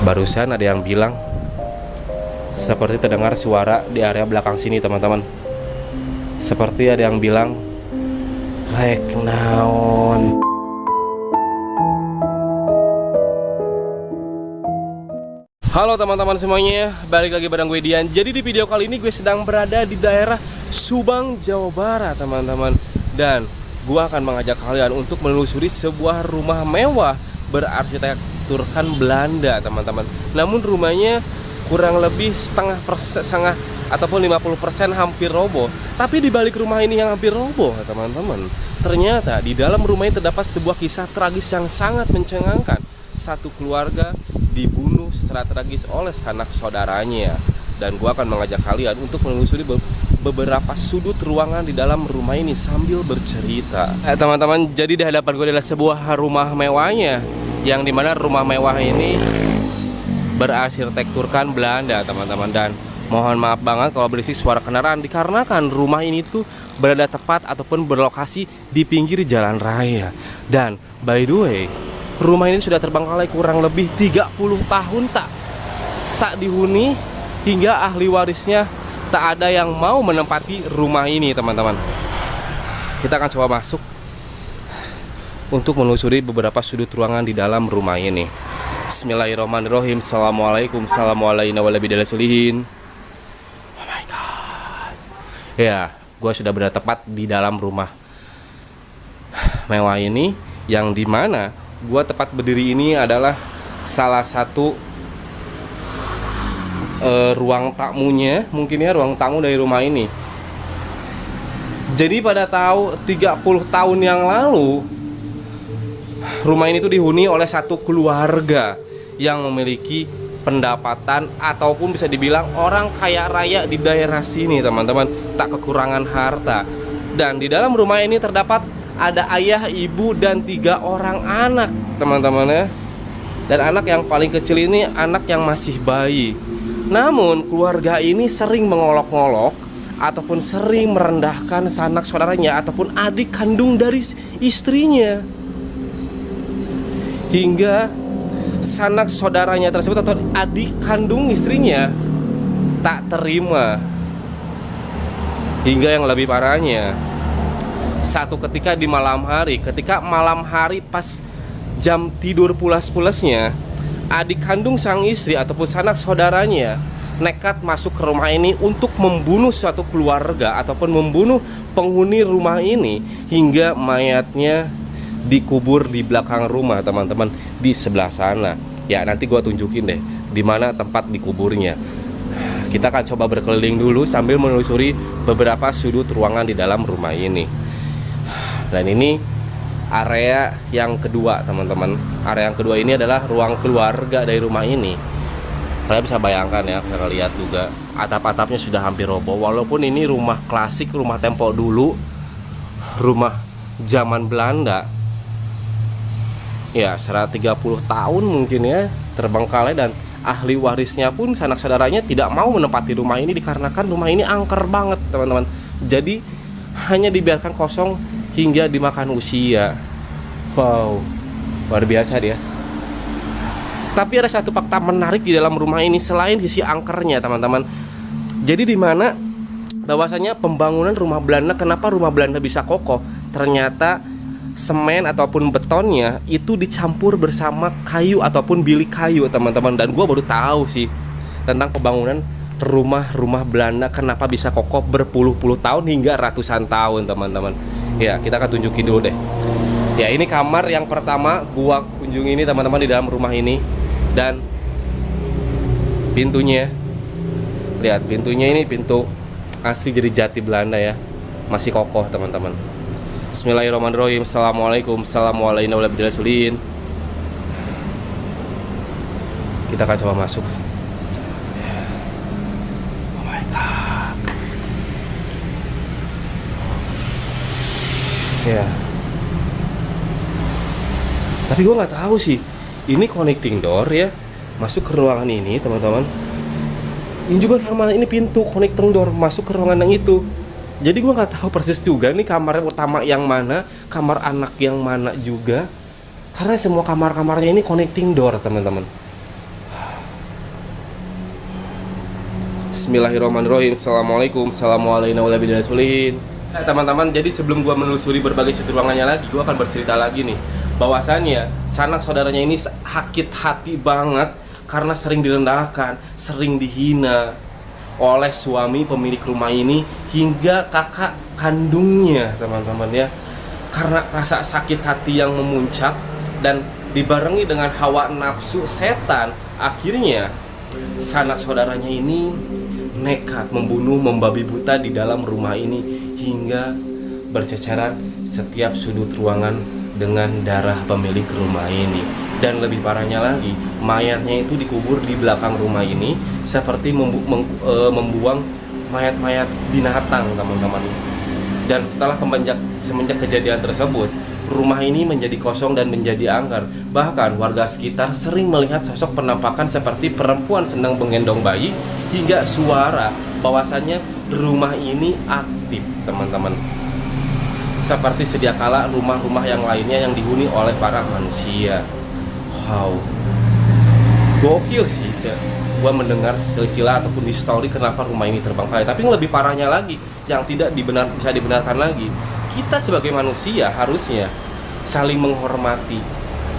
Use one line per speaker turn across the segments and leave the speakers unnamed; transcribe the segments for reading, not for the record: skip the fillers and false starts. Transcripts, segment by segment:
Barusan ada yang bilang seperti terdengar suara di area belakang sini, teman-teman. Seperti ada yang bilang, "Rek naon." Halo teman-teman semuanya, balik lagi bareng gue Dian. Jadi di video kali ini gue sedang berada di daerah Subang, Jawa Barat, teman-teman. Dan gue akan mengajak kalian untuk menelusuri sebuah rumah mewah berarsitekturkan Belanda, teman-teman. Namun rumahnya kurang lebih setengah ataupun 50% hampir roboh. Tapi di balik rumah ini yang hampir roboh, teman-teman, ternyata di dalam rumah ini terdapat sebuah kisah tragis yang sangat mencengangkan. Satu keluarga dibunuh secara tragis oleh sanak saudaranya. Dan gua akan mengajak kalian untuk menelusuri beberapa sudut ruangan di dalam rumah ini sambil bercerita. Teman-teman, jadi di hadapan gue adalah sebuah rumah mewahnya, yang dimana rumah mewah ini berarsitekturkan Belanda, teman-teman. Dan mohon maaf banget kalau berisik suara kendaraan, dikarenakan rumah ini tuh berada tepat ataupun berlokasi di pinggir jalan raya. Dan by the way, rumah ini sudah terbengkalai kurang lebih 30 tahun tak dihuni, hingga ahli warisnya tak ada yang mau menempati rumah ini, teman-teman. Kita akan coba masuk untuk menelusuri beberapa sudut ruangan di dalam rumah ini. Bismillahirrahmanirrahim. Assalamualaikum warahmatullahi. Oh my god. Ya, gue sudah berada tepat di dalam rumah mewah ini, yang dimana gua tepat berdiri ini adalah salah satu ruang tamunya, mungkin ya, ruang tamu dari rumah ini. Jadi pada 30 tahun yang lalu, rumah ini tuh dihuni oleh satu keluarga yang memiliki pendapatan ataupun bisa dibilang orang kaya raya di daerah sini, teman-teman, tak kekurangan harta. Dan di dalam rumah ini terdapat ada ayah, ibu, dan 3 orang anak, teman-teman ya. Dan anak yang paling kecil ini anak yang masih bayi. Namun keluarga ini sering mengolok-olok ataupun sering merendahkan sanak saudaranya ataupun adik kandung dari istrinya, hingga sanak saudaranya tersebut atau adik kandung istrinya tak terima. Hingga yang lebih parahnya, satu ketika di malam hari, ketika malam hari pas jam tidur pulas-pulasnya, adik kandung sang istri ataupun sanak saudaranya nekat masuk ke rumah ini untuk membunuh suatu keluarga ataupun membunuh penghuni rumah ini, hingga mayatnya dikubur di belakang rumah, teman-teman, di sebelah sana. Ya, nanti gua tunjukin deh di mana tempat dikuburnya. Kita akan coba berkeliling dulu sambil menelusuri beberapa sudut ruangan di dalam rumah ini. Dan ini area yang kedua, teman-teman. Area yang kedua ini adalah ruang keluarga dari rumah ini. Kalian bisa bayangkan ya, kalian lihat juga atap-atapnya sudah hampir roboh. Walaupun ini rumah klasik, rumah tempo dulu, rumah zaman Belanda. Ya, 130 tahun mungkin ya, terbengkalai, dan ahli warisnya pun sanak saudaranya tidak mau menempati rumah ini dikarenakan rumah ini angker banget, teman-teman. Jadi hanya dibiarkan kosong hingga dimakan usia. Wow, luar biasa dia. Tapi ada satu fakta menarik di dalam rumah ini selain sisi angkernya, teman-teman. Jadi di mana bahwasanya pembangunan rumah Belanda, kenapa rumah Belanda bisa kokoh? Ternyata semen ataupun betonnya itu dicampur bersama kayu ataupun bilik kayu, teman-teman. Dan gua baru tahu sih tentang pembangunan rumah-rumah Belanda kenapa bisa kokoh berpuluh-puluh tahun hingga ratusan tahun, teman-teman. Ya, kita akan tunjukin dulu deh. Ya, ini kamar yang pertama gua kunjungi ini, teman-teman, di dalam rumah ini. Dan pintunya, lihat pintunya, ini pintu asli jadi jati Belanda ya, masih kokoh, teman-teman. Bismillahirrahmanirrahim. Assalamualaikum warahmatullahi. Kita akan coba masuk. Oh my god. Ya. Tapi gue nggak tahu sih, ini connecting door ya, masuk ke ruangan ini, teman-teman. Ini juga yang mana, ini pintu connecting door masuk ke ruangan yang itu. Jadi gue nggak tahu persis juga nih kamar utama yang mana, kamar anak yang mana juga, karena semua kamar-kamarnya ini connecting door, teman-teman. Bismillahirrahmanirrahim. Assalamualaikum. Assalamualaikum. Nah, teman-teman, jadi sebelum gua menelusuri berbagai sudut ruangannya lagi, gua akan bercerita lagi nih bahwasannya sanak saudaranya ini sakit hati banget karena sering direndahkan, sering dihina oleh suami pemilik rumah ini hingga kakak kandungnya, teman-teman ya. Karena rasa sakit hati yang memuncak dan dibarengi dengan hawa nafsu setan, akhirnya sanak saudaranya ini nekat membunuh membabi buta di dalam rumah ini hingga berceceran setiap sudut ruangan dengan darah pemilik rumah ini. Dan lebih parahnya lagi, mayatnya itu dikubur di belakang rumah ini seperti membuang mayat-mayat binatang, teman-teman. Dan setelah semenjak kejadian tersebut, rumah ini menjadi kosong dan menjadi angker. Bahkan warga sekitar sering melihat sosok penampakan seperti perempuan sedang menggendong bayi, hingga suara bahwasannya rumah ini aktif, teman-teman. Seperti sedia kala rumah-rumah yang lainnya yang dihuni oleh para manusia. Wow, gokil sih gua mendengar silsilah ataupun histori kenapa rumah ini terbengkalai. Tapi yang lebih parahnya lagi, yang tidak bisa dibenarkan lagi, kita sebagai manusia harusnya saling menghormati,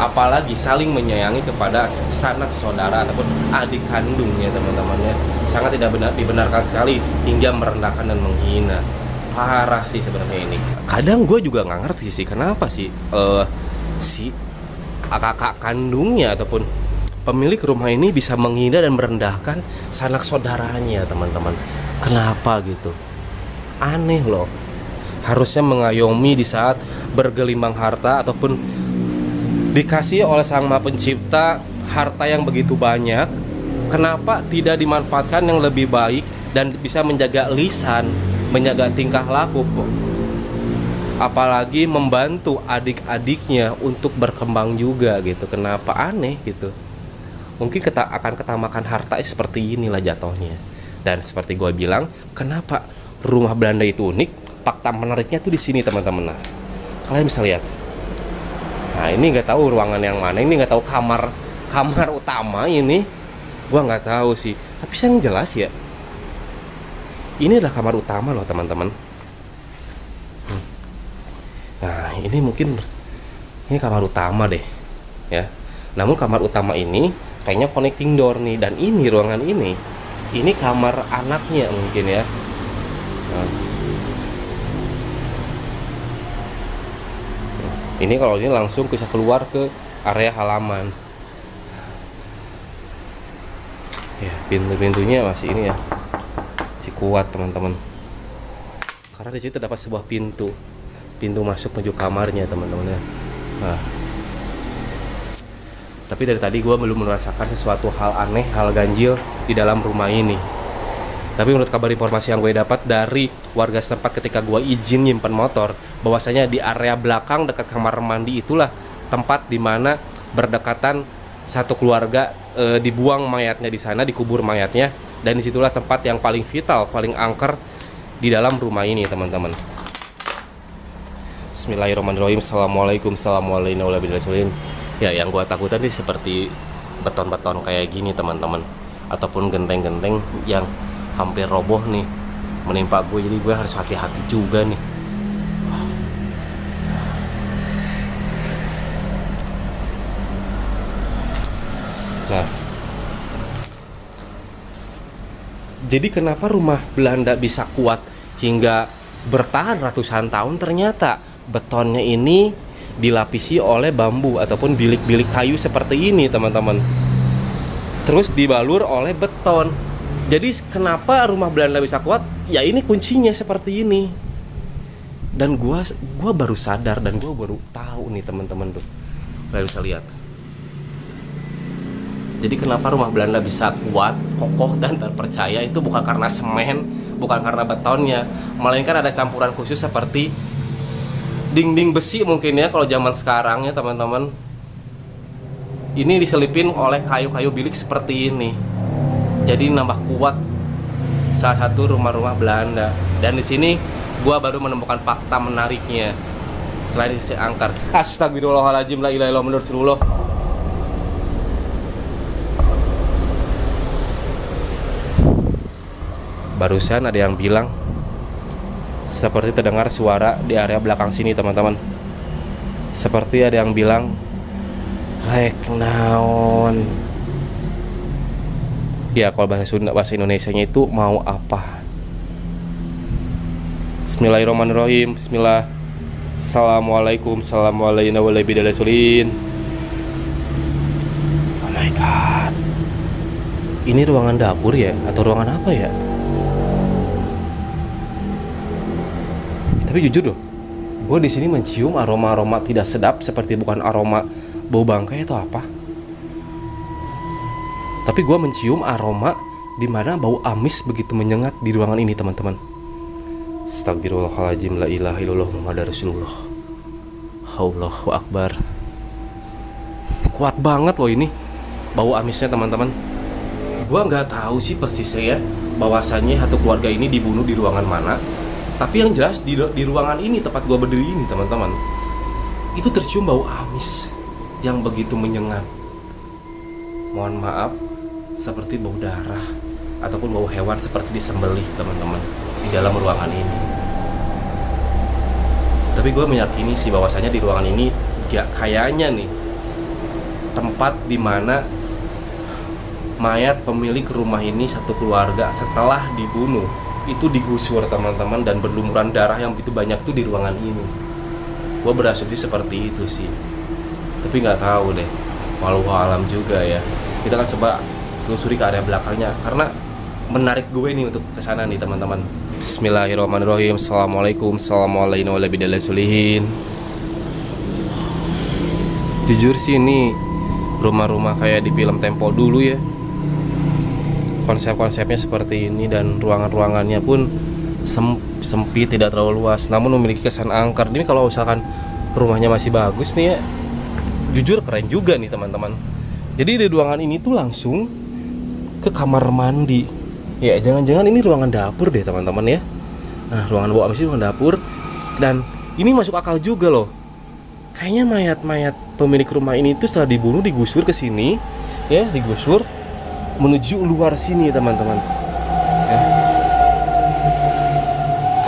apalagi saling menyayangi kepada sanak saudara ataupun adik kandung ya, teman-teman ya. Sangat tidak dibenarkan sekali hingga merendahkan dan menghina. Parah sih sebenarnya ini. Kadang gue juga nggak ngerti sih kenapa sih si kakak kandungnya ataupun pemilik rumah ini bisa menghina dan merendahkan sanak saudaranya, teman-teman. Kenapa gitu? Aneh loh. Harusnya mengayomi di saat bergelimbang harta ataupun dikasih oleh Sang Maha Pencipta harta yang begitu banyak. Kenapa tidak dimanfaatkan yang lebih baik dan bisa menjaga lisan, menjaga tingkah laku, apalagi membantu adik-adiknya untuk berkembang juga gitu. Kenapa aneh gitu? Mungkin akan ketamakan harta seperti inilah jatuhnya. Dan seperti gue bilang, kenapa rumah Belanda itu unik? Fakta menariknya tuh di sini, teman-teman. Nah, kalian bisa lihat. Nah, ini nggak tahu ruangan yang mana. Ini nggak tahu kamar utama ini. Gua nggak tahu sih. Tapi yang jelas ya, ini adalah kamar utama loh, teman-teman. Nah, ini mungkin ini kamar utama deh, ya. Namun kamar utama ini kayaknya connecting door nih, dan ini ruangan ini kamar anaknya mungkin ya. Nah, ini kalau ini langsung bisa keluar ke area halaman. Ya, pintu-pintunya masih ini ya, masih kuat, teman-teman. Karena di situ terdapat sebuah pintu masuk menuju kamarnya, teman-teman ya. Nah, tapi dari tadi gue belum merasakan sesuatu hal aneh, hal ganjil di dalam rumah ini. Tapi menurut kabar informasi yang gue dapat dari warga setempat ketika gue izin nyimpen motor, bahwasanya di area belakang dekat kamar mandi itulah tempat dimana berdekatan satu keluarga dibuang mayatnya di sana, dikubur mayatnya, dan disitulah tempat yang paling vital, paling angker di dalam rumah ini, teman-teman. Bismillahirrahmanirrahim. Assalamualaikum. Assalamualaikum. Ya, yang gue takutan sih seperti beton-beton kayak gini, teman-teman, ataupun genteng-genteng yang hampir roboh nih menimpa gue. Jadi gue harus hati-hati juga nih. Nah, jadi kenapa rumah Belanda bisa kuat hingga bertahan ratusan tahun? Ternyata betonnya ini dilapisi oleh bambu ataupun bilik-bilik kayu seperti ini, teman-teman. Terus dibalur oleh beton. Jadi kenapa rumah Belanda bisa kuat? Ya ini kuncinya seperti ini. Dan gua baru sadar dan gua baru tahu nih, teman-teman tuh. Kalian bisa lihat. Jadi kenapa rumah Belanda bisa kuat, kokoh dan terpercaya itu bukan karena semen, bukan karena betonnya, melainkan ada campuran khusus seperti dinding besi mungkin ya kalau zaman sekarang ya, teman-teman. Ini diselipin oleh kayu-kayu bilik seperti ini. Jadi nambah kuat salah satu rumah-rumah Belanda. Dan di sini gua baru menemukan fakta menariknya. Selain isi angker. Astagfirullahaladzim, la ilaha illallah, Rasulullah. Barusan ada yang bilang seperti terdengar suara di area belakang sini teman-teman. Seperti ada yang bilang, rek naon. Ya kalau bahasa Sunda, bahasa Indonesianya itu mau apa. Bismillahirrahmanirrahim. Bismillah. Assalamualaikum. Assalamualaikum warahmatullahi wabarakatuh. Oh my god. Ini ruangan dapur ya? Atau ruangan apa ya? Tapi jujur loh, gue di sini mencium aroma-aroma tidak sedap, seperti bukan aroma bau bangkai atau apa. Tapi gue mencium aroma di mana bau amis begitu menyengat di ruangan ini teman-teman. Astagfirullahaladzim, la ilaha illallah Muhammad Rasulullah. Allahu Akbar. Kuat banget loh ini bau amisnya teman-teman. Gue nggak tahu sih persisnya ya bahwasannya satu keluarga ini dibunuh di ruangan mana. Tapi yang jelas di ruangan ini, tempat gua berdiri ini teman-teman, itu tercium bau amis yang begitu menyengat. Mohon maaf, seperti bau darah ataupun bau hewan seperti disembelih teman-teman di dalam ruangan ini. Tapi gua meyakini sih bahwasanya di ruangan ini kayaknya nih tempat dimana mayat pemilik rumah ini satu keluarga setelah dibunuh itu digusur teman-teman, dan berlumuran darah yang begitu banyak tuh di ruangan ini. Gue berasumsi seperti itu sih, tapi nggak tahu deh, walau alam juga ya. Kita kan coba telusuri ke area belakangnya karena menarik gue nih untuk kesana nih teman-teman. Bismillahirrahmanirrahim. Assalamualaikum. Assalamualaikum warahmatullahi wabarakatuh. Jujur sih ini rumah-rumah kayak di film Tempo dulu ya. Konsep-konsepnya seperti ini, dan ruangan-ruangannya pun sempit, tidak terlalu luas, namun memiliki kesan angker. Ini kalau misalkan rumahnya masih bagus nih ya, jujur keren juga nih teman-teman. Jadi di ruangan ini tuh langsung ke kamar mandi. Ya jangan-jangan ini ruangan dapur deh teman-teman ya. Nah ruangan bawah amis ini ruangan dapur, dan ini masuk akal juga loh. Kayaknya mayat-mayat pemilik rumah ini tuh setelah dibunuh digusur ke sini ya, digusur menuju luar sini teman-teman ya.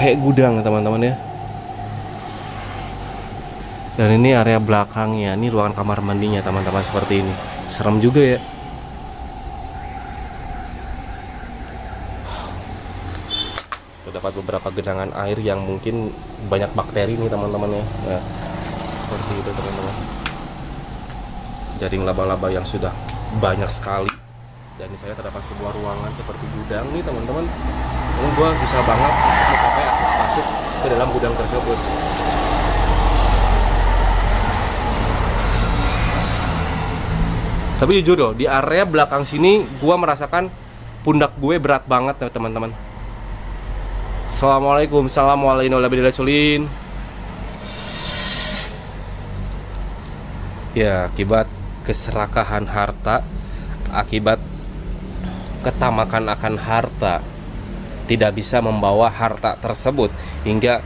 Kayak gudang teman-teman ya. Dan ini area belakangnya, ini ruangan kamar mandinya teman-teman, seperti ini. Serem juga ya. Terdapat beberapa genangan air yang mungkin banyak bakteri nih teman-teman ya. Nah, seperti itu teman-teman. Jaring laba-laba yang sudah banyak sekali. Dan di saya terdapat sebuah ruangan seperti gudang nih teman-teman. Namun gue susah banget mencapai akses masuk ke dalam gudang tersebut. Tapi jujur loh, di area belakang sini gue merasakan pundak gue berat banget ya teman-teman. Assalamualaikum. Assalamualaikum warahmatullahi wabarakatuh. Ya, akibat keserakahan harta, akibat ketamakan akan harta, tidak bisa membawa harta tersebut hingga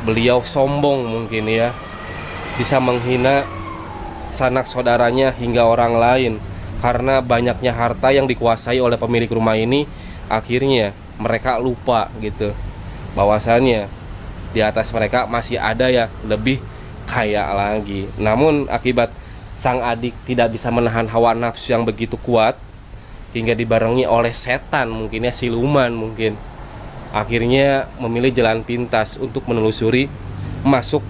beliau sombong mungkin ya, bisa menghina sanak saudaranya hingga orang lain. Karena banyaknya harta yang dikuasai oleh pemilik rumah ini, akhirnya mereka lupa gitu bahwasannya di atas mereka masih ada ya lebih kaya lagi. Namun akibat sang adik tidak bisa menahan hawa nafsu yang begitu kuat hingga dibarengi oleh setan, mungkin ya siluman mungkin, akhirnya memilih jalan pintas untuk menelusuri,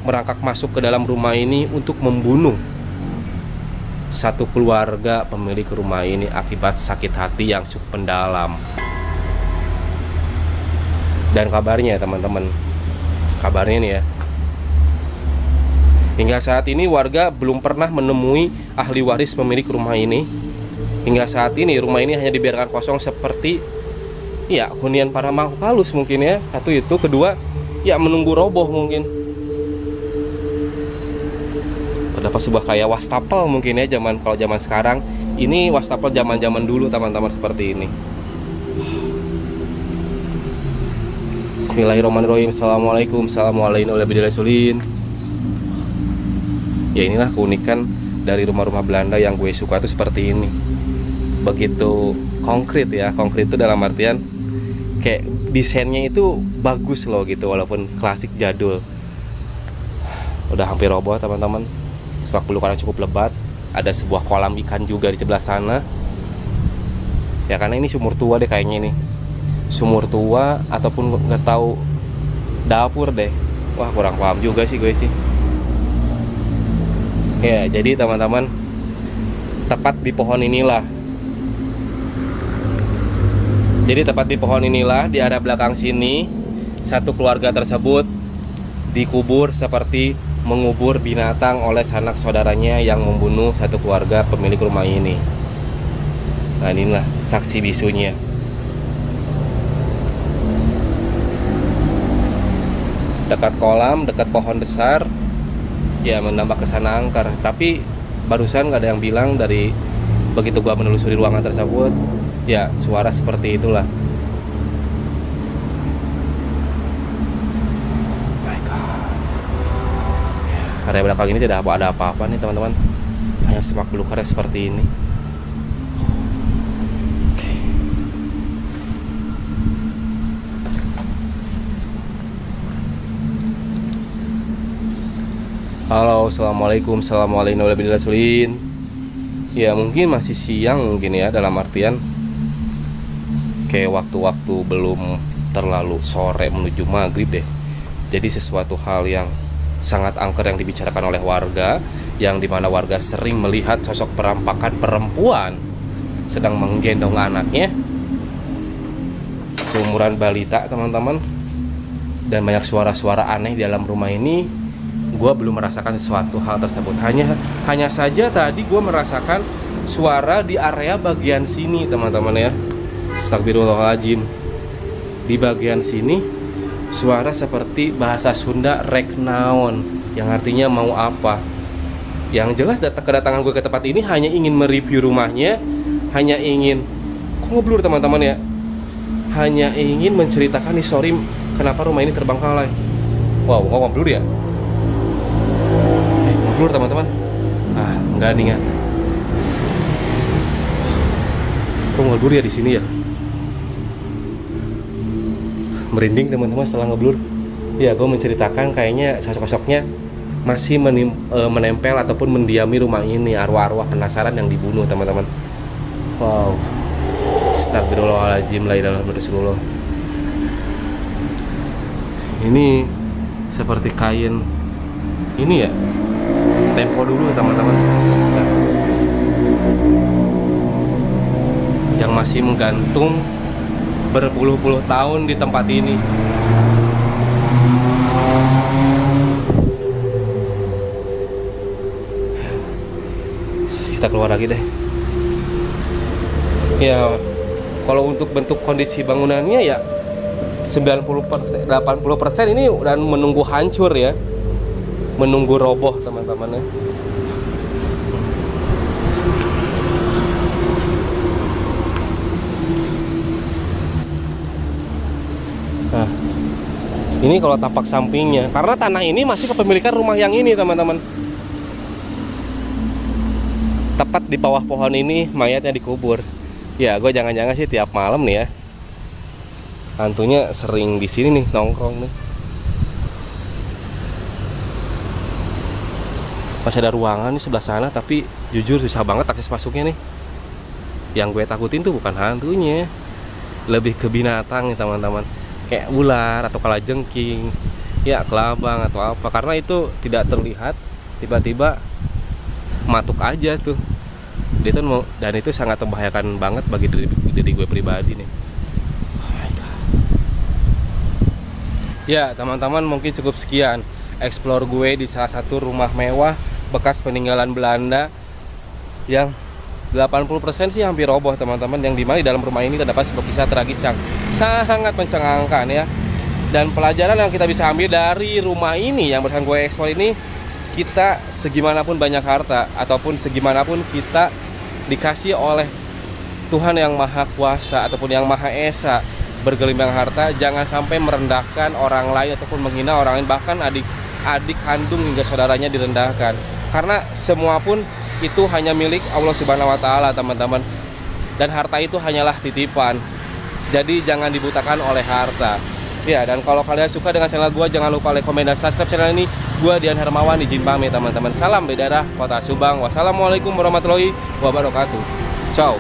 merangkak masuk ke dalam rumah ini untuk membunuh satu keluarga pemilik rumah ini akibat sakit hati yang cukup mendalam. Dan kabarnya teman-teman, kabarnya nih ya, hingga saat ini warga belum pernah menemui ahli waris pemilik rumah ini. Hingga saat ini rumah ini hanya dibiarkan kosong seperti ya hunian para makhluk halus mungkin ya. Satu itu, kedua ya menunggu roboh mungkin. Terdapat sebuah kayak wastafel mungkin ya, kalau zaman sekarang. Ini wastafel zaman-zaman dulu teman-teman, seperti ini. Bismillahirrahmanirrahim. Assalamualaikum. Assalamualaikum warahmatullahi wabarakatuh. Ya inilah keunikan dari rumah-rumah Belanda yang gue suka tuh seperti ini. Begitu konkret ya. Konkret itu dalam artian kayak desainnya itu bagus loh gitu, walaupun klasik jadul. Udah hampir roboh teman-teman. Semak belukar yang cukup lebat. Ada sebuah kolam ikan juga di sebelah sana. Ya karena ini sumur tua deh kayaknya ini. Sumur tua ataupun nggak tahu dapur deh. Wah kurang paham juga sih gue sih. Ya jadi teman-teman, tepat di pohon inilah. Jadi tepat di pohon inilah, di area belakang sini, satu keluarga tersebut dikubur seperti mengubur binatang oleh sanak saudaranya yang membunuh satu keluarga pemilik rumah ini. Nah inilah saksi bisunya. Dekat kolam, dekat pohon besar, ya menambah kesana angker. Tapi barusan gak ada yang bilang dari begitu gua menelusuri ruangan tersebut, ya suara seperti itulah. My God. Ya, area belakang ini tidak ada apa-apa nih teman-teman. Hanya semak belukar seperti ini. Halo, assalamualaikum, assalamualaikum warahmatullahi wabarakatuh. Ya mungkin masih siang mungkin ya, dalam artian kayak waktu-waktu belum terlalu sore menuju maghrib deh. Jadi sesuatu hal yang sangat angker yang dibicarakan oleh warga, yang dimana warga sering melihat sosok perampakan perempuan sedang menggendong anaknya, seumuran balita teman-teman. Dan banyak suara-suara aneh di dalam rumah ini. Gue belum merasakan sesuatu hal tersebut. Hanya saja tadi gue merasakan suara di area bagian sini teman-teman ya. Astagfirullahaladzim. Di bagian sini suara seperti bahasa Sunda rek naon, yang artinya mau apa. Yang jelas kedatangan gue ke tempat ini hanya ingin mereview rumahnya, hanya ingin, kok ngeblur teman-teman ya, hanya ingin menceritakan histori kenapa rumah ini terbengkalai. Wow, kok ngeblur ya? Ngeblur teman-teman. Enggak nih ya. Kok ngeblur ya di sini ya? Merinding teman-teman setelah ngeblur. Ya, gue menceritakan kayaknya sosok-sosoknya masih menempel ataupun mendiami rumah ini, arwah-arwah penasaran yang dibunuh teman-teman. Wow. Astagfirullahaladzim, la ilaha illallah. Ini seperti kain ini ya, tempo dulu teman-teman, yang masih menggantung berpuluh-puluh tahun di tempat ini. Kita keluar lagi deh. Ya, kalau untuk bentuk kondisi bangunannya ya 90%, 80% ini udah menunggu hancur ya, menunggu roboh teman-teman ya. Nah, ini kalau tapak sampingnya, karena tanah ini masih kepemilikan rumah yang ini teman-teman. Tepat di bawah pohon ini mayatnya dikubur. Ya, gue jangan-jangan sih tiap malam nih ya, hantunya sering di sini nih nongkrong nih. Masih ada ruangan di sebelah sana, tapi jujur susah banget akses masuknya nih. Yang gue takutin tuh bukan hantunya, lebih ke binatang nih teman-teman, kayak ular atau kalajengking, ya kelabang atau apa. Karena itu tidak terlihat, tiba-tiba matuk aja tuh. Itu dan itu sangat membahayakan banget bagi diri gue pribadi nih. Oh my God. Ya teman-teman, mungkin cukup sekian explore gue di salah satu rumah mewah bekas peninggalan Belanda yang 80% sih hampir roboh teman-teman, yang dimana di dalam rumah ini terdapat sebuah kisah tragis yang sangat mencengangkan ya. Dan pelajaran yang kita bisa ambil dari rumah ini yang barusan gue explore ini, kita segimanapun banyak harta ataupun segimanapun kita dikasih oleh Tuhan yang Maha Kuasa ataupun yang Maha Esa bergelimbang harta, jangan sampai merendahkan orang lain ataupun menghina orang lain, bahkan adik kandung hingga saudaranya direndahkan. Karena semua pun itu hanya milik Allah Subhanahu wa taala, teman-teman. Dan harta itu hanyalah titipan. Jadi jangan dibutakan oleh harta. Ya, dan kalau kalian suka dengan channel gue, jangan lupa like, komen, dan subscribe channel ini. Gue Dian Hermawan, izin pamit teman-teman. Salam dari daerah Kota Subang. Wassalamualaikum warahmatullahi wabarakatuh. Ciao.